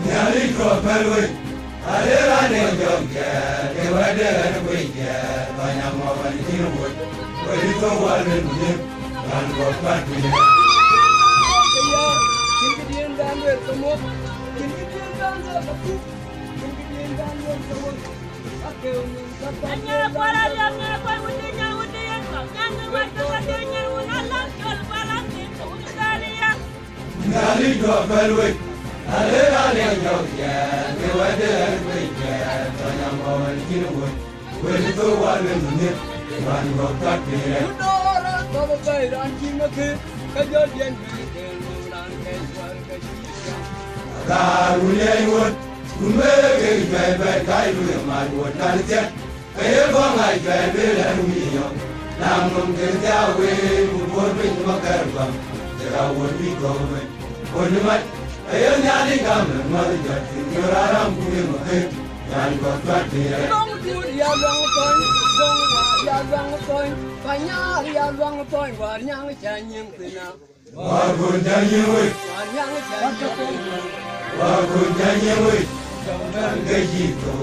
Nyali ko pelwe, alera ne jomke, ke wade ne kuike, banya mo bani tinwo, wadi to wale mune, ban ko patuye. Kaya, kingidian dan wer semua, kingidian dan zaku, kingidian dan wer semua. Aku mengapa? Anya para yang apa udinya udian kok, yang waktu katanya unalan jual barang itu udalia. Nyali ko pelwe, alera ne jomke, ke wade ne kuike, banya mo bani tinwo, wadi to wale mune, ban ko patuye. Udara kau bayran kimak, kejadian bikin bulan kesuar kesulitan. Karunya iwon, kumbe kai bai kai lu ma won kan tia. Kai ko ngai kai be la mi yo. Nam mum ke ja we mu bo be ma kar ba. Jara won bi ko me. Won ma ayo nya ni kam ma ja ti yo ra ram ku me ke. Yan ko ta ti ya. Dong tu dia dong toy, dong dia dong toy, banyak dia dong toy, banyak janjim kena, Wa ko ja ni we. banyak janjim. Wa ko ja ni we. Kan ge ji ko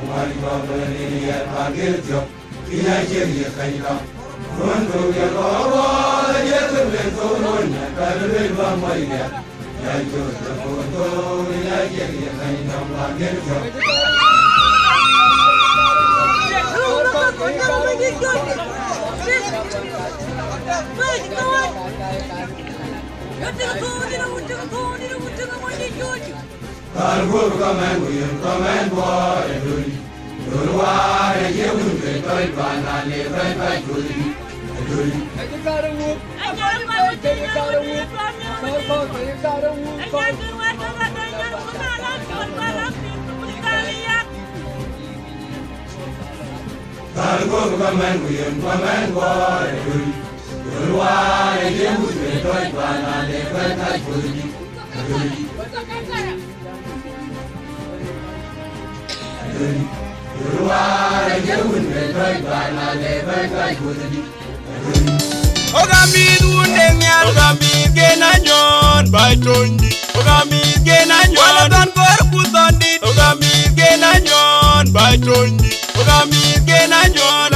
ma ni ba ba ni ya ma ge jo. Ina je ni kai ka. Ron do ya ko wa ye tu le to non ya ka le ba ma ya. Ya jo ko to ina je ni kai ka ma ge jo. Kalgo kamen wi kamen boy duli. Dulwa ye un ke kai ba na le kai kai duli. Duli. Ayo karamu, Anya para udinya udian kau karamu, kau. Anya waktu katanya unalan jual barang itu udalia. Kalgo kamen wi kamen boy duli. Dulwa ye un ke kai ba na le kai kai duli. Duli. Dulwa ye un ke kai ba na le kai kai duli. Ogamid undengyal ogamid genanyon baitondi ogamid genanyon waladan kor kutondit ogamid genanyon baitondi ogamid genanyon